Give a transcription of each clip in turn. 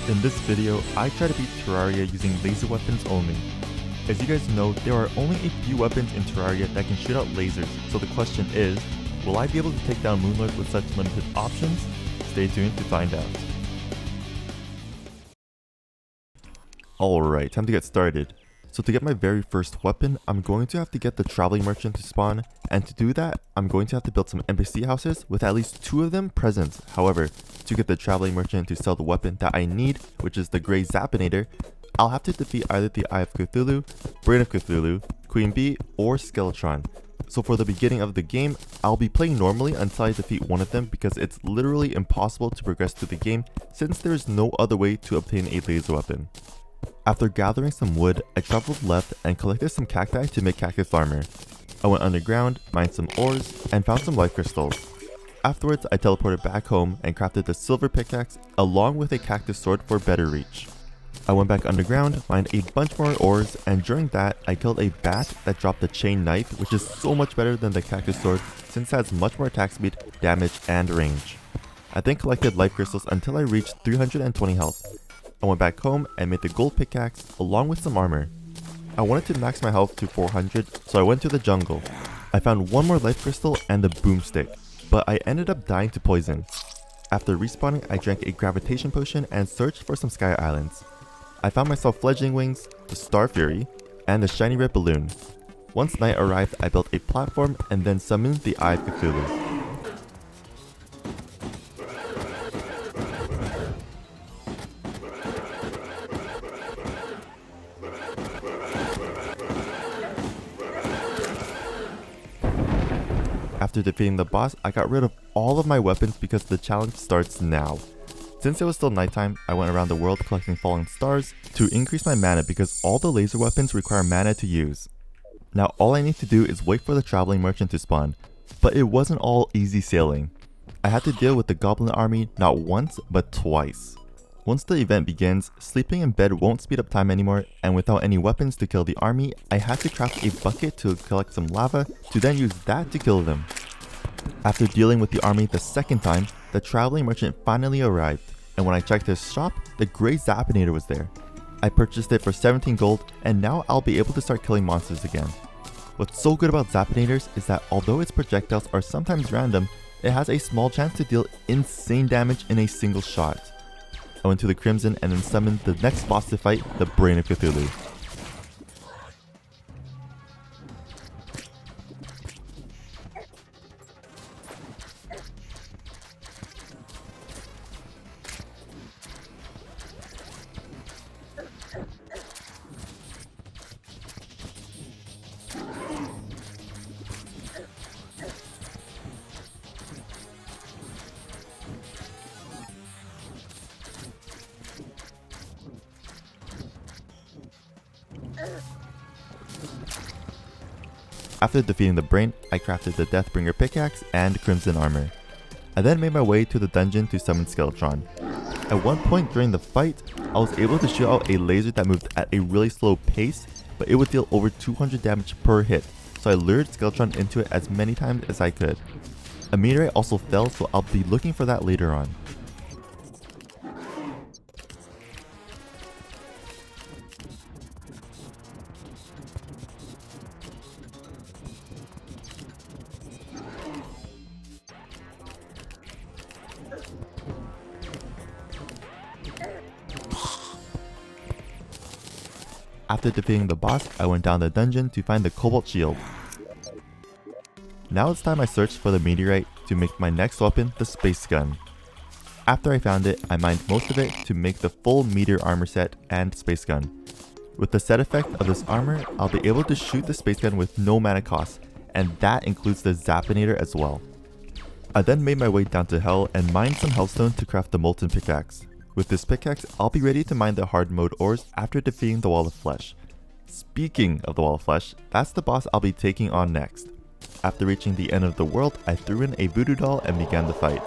In this video, I try to beat Terraria using laser weapons only. As you guys know, there are only a few weapons in Terraria that can shoot out lasers, so the question is, will I be able to take down Moonlord with such limited options? Stay tuned to find out. Alright, time to get started. So to get my very first weapon, I'm going to have to get the traveling merchant to spawn, and to do that, I'm going to have to build some NPC houses with at least 2 of them present. However, to get the traveling merchant to sell the weapon that I need, which is the Grey Zapinator, I'll have to defeat either the Eye of Cthulhu, Brain of Cthulhu, Queen Bee, or Skeletron. So for the beginning of the game, I'll be playing normally until I defeat one of them because it's literally impossible to progress through the game since there is no other way to obtain a laser weapon. After gathering some wood, I traveled left and collected some cacti to make cactus armor. I went underground, mined some ores, and found some life crystals. Afterwards, I teleported back home and crafted a silver pickaxe along with a cactus sword for better reach. I went back underground, mined a bunch more ores, and during that, I killed a bat that dropped a chain knife, which is so much better than the cactus sword since it has much more attack speed, damage, and range. I then collected life crystals until I reached 320 health. I went back home and made the gold pickaxe along with some armor. I wanted to max my health to 400, so I went to the jungle. I found one more life crystal and a boomstick, but I ended up dying to poison. After respawning, I drank a gravitation potion and searched for some sky islands. I found myself fledgling wings, the Star Fury, and the shiny red balloon. Once night arrived, I built a platform and then summoned the Eye of Cthulhu. After defeating the boss, I got rid of all of my weapons because the challenge starts now. Since it was still nighttime, I went around the world collecting falling stars to increase my mana because all the laser weapons require mana to use. Now all I need to do is wait for the traveling merchant to spawn, but it wasn't all easy sailing. I had to deal with the goblin army not once but twice. Once the event begins, sleeping in bed won't speed up time anymore, and without any weapons to kill the army, I had to craft a bucket to collect some lava to then use that to kill them. After dealing with the army the second time, the traveling merchant finally arrived, and when I checked his shop, the Grey Zapinator was there. I purchased it for 17 gold, and now I'll be able to start killing monsters again. What's so good about Zapinators is that although its projectiles are sometimes random, it has a small chance to deal insane damage in a single shot. I went to the Crimson and then summoned the next boss to fight, the Brain of Cthulhu. After defeating the Brain, I crafted the Deathbringer pickaxe and Crimson armor. I then made my way to the dungeon to summon Skeletron. At one point during the fight, I was able to shoot out a laser that moved at a really slow pace, but it would deal over 200 damage per hit, so I lured Skeletron into it as many times as I could. A meteorite also fell, so I'll be looking for that later on. After defeating the boss, I went down the dungeon to find the Cobalt Shield. Now it's time I searched for the meteorite to make my next weapon, the Space Gun. After I found it, I mined most of it to make the full meteor armor set and Space Gun. With the set effect of this armor, I'll be able to shoot the Space Gun with no mana cost, and that includes the Zapinator as well. I then made my way down to Hell and mined some Hellstone to craft the Molten Pickaxe. With this pickaxe, I'll be ready to mine the hard mode ores after defeating the Wall of Flesh. Speaking of the Wall of Flesh, that's the boss I'll be taking on next. After reaching the end of the world, I threw in a voodoo doll and began the fight.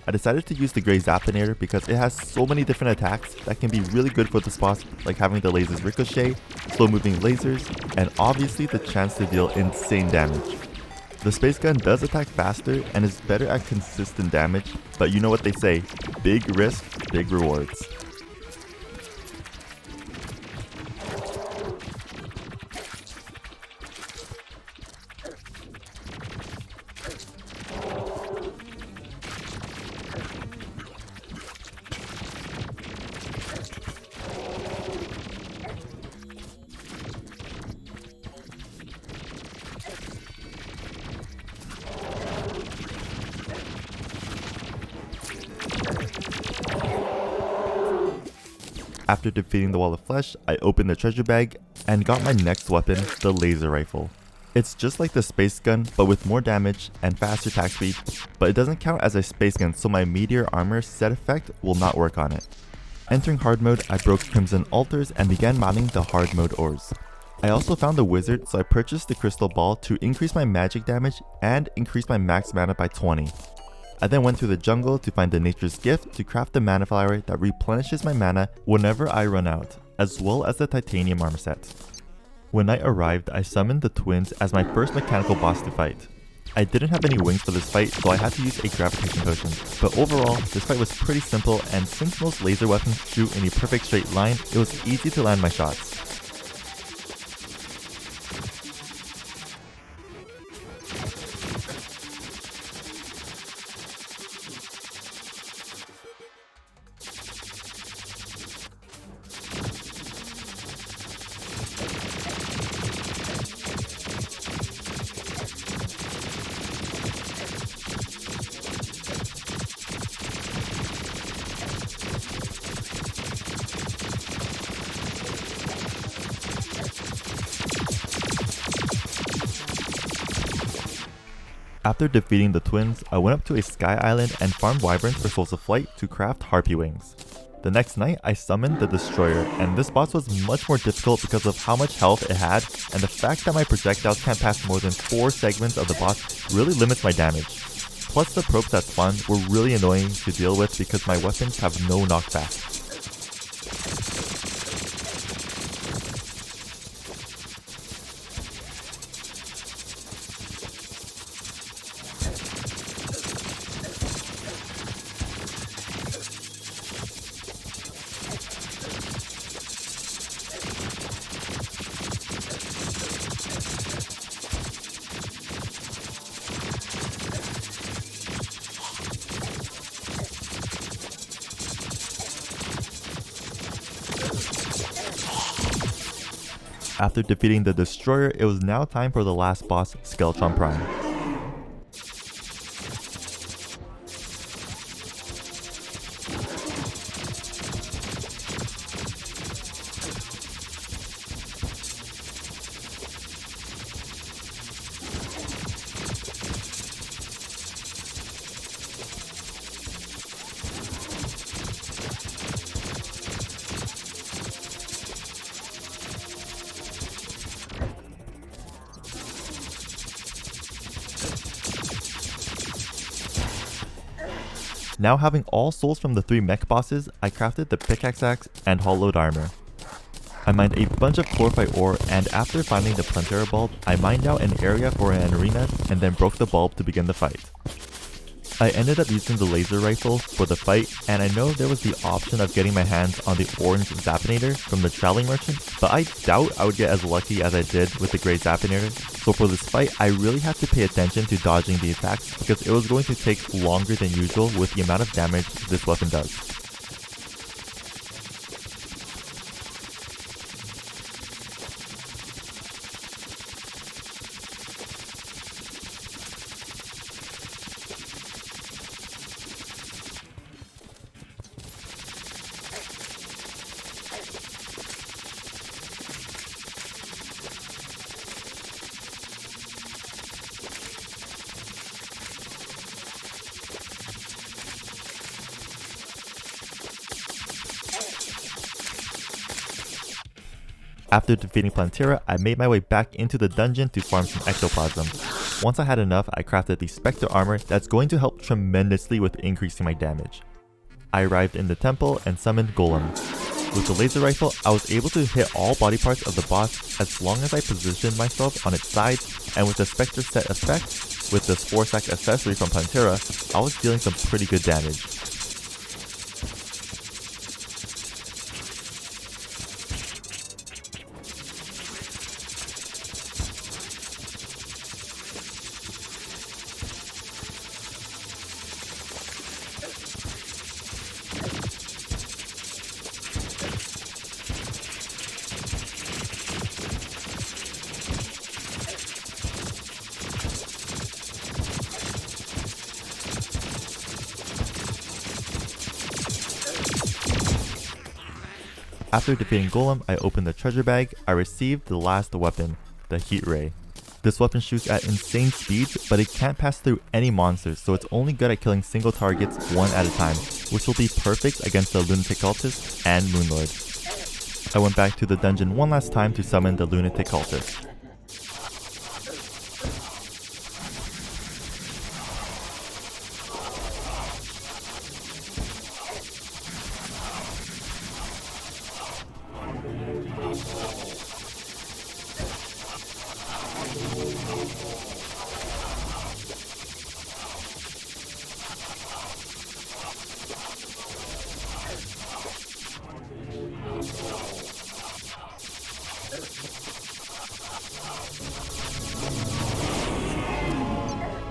I decided to use the Grey Zapinator because it has so many different attacks that can be really good for this boss, like having the lasers ricochet, slow moving lasers, and obviously the chance to deal insane damage. The space gun does attack faster and is better at consistent damage, but you know what they say, big risk, big rewards. After defeating the wall of flesh, I opened the treasure bag and got my next weapon, the laser rifle. It's just like the space gun, but with more damage and faster attack speed, but it doesn't count as a space gun, so my meteor armor set effect will not work on it. Entering hard mode, I broke crimson altars and began mining the hard mode ores. I also found the wizard, so I purchased the crystal ball to increase my magic damage and increase my max mana by 20. I then went to the jungle to find the nature's gift to craft the mana flower that replenishes my mana whenever I run out, as well as the titanium armor set. When night arrived, I summoned the twins as my first mechanical boss to fight. I didn't have any wings for this fight, so I had to use a gravitation potion. But overall, this fight was pretty simple, and since most laser weapons shoot in a perfect straight line, it was easy to land my shots. After defeating the twins, I went up to a sky island and farmed wyverns for souls of flight to craft harpy wings. The next night, I summoned the destroyer, and this boss was much more difficult because of how much health it had, and the fact that my projectiles can't pass more than 4 segments of the boss really limits my damage. Plus the probes that spawn were really annoying to deal with because my weapons have no knockback. After defeating the destroyer, it was now time for the last boss, Skeletron Prime. Now having all souls from the 3 mech bosses, I crafted the pickaxe axe and hollowed armor. I mined a bunch of chlorophyte ore, and after finding the Plantera bulb, I mined out an area for an arena and then broke the bulb to begin the fight. I ended up using the laser rifle for the fight, and I know there was the option of getting my hands on the orange Zappinator from the traveling merchant, but I doubt I would get as lucky as I did with the grey Zappinator. So for this fight, I really had to pay attention to dodging the attacks because it was going to take longer than usual with the amount of damage this weapon does. After defeating Plantera, I made my way back into the dungeon to farm some ectoplasm. Once I had enough, I crafted the Spectre armor that's going to help tremendously with increasing my damage. I arrived in the temple and summoned Golem. With the laser rifle, I was able to hit all body parts of the boss as long as I positioned myself on its sides, and with the Spectre set effect, with the Spore Sack accessory from Plantera, I was dealing some pretty good damage. After defeating Golem, I opened the treasure bag. I received the last weapon, the Heat Ray. This weapon shoots at insane speeds, but it can't pass through any monsters, so it's only good at killing single targets one at a time, which will be perfect against the Lunatic Cultist and Moonlord. I went back to the dungeon one last time to summon the Lunatic Cultist.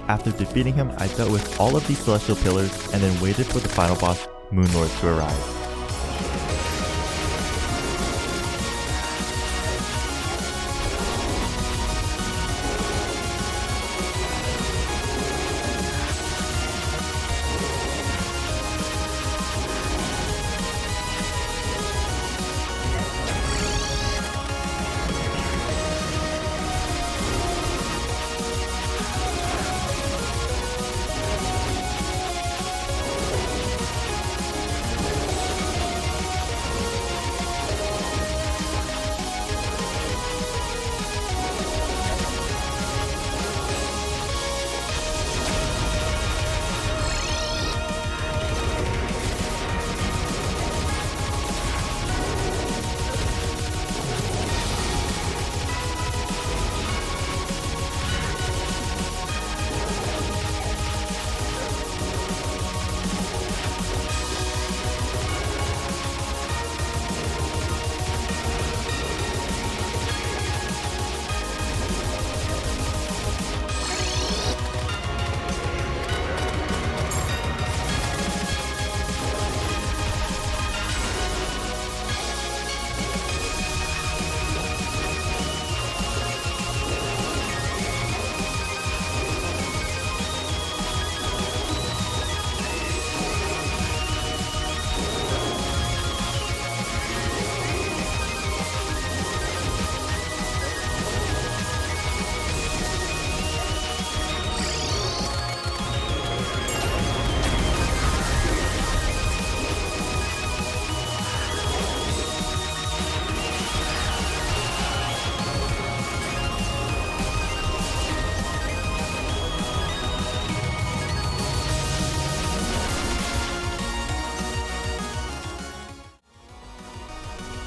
After defeating him, I dealt with all of these celestial pillars and then waited for the final boss, Moonlord, to arrive.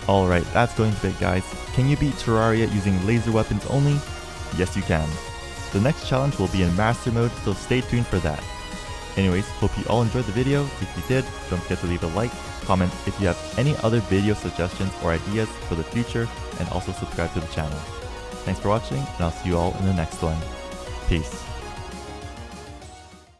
Alright, that's going to be it, guys. Can you beat Terraria using laser weapons only? Yes, you can. The next challenge will be in Master Mode, so stay tuned for that. Anyways, hope you all enjoyed the video. If you did, don't forget to leave a like, comment if you have any other video suggestions or ideas for the future, and also subscribe to the channel. Thanks for watching, and I'll see you all in the next one. Peace.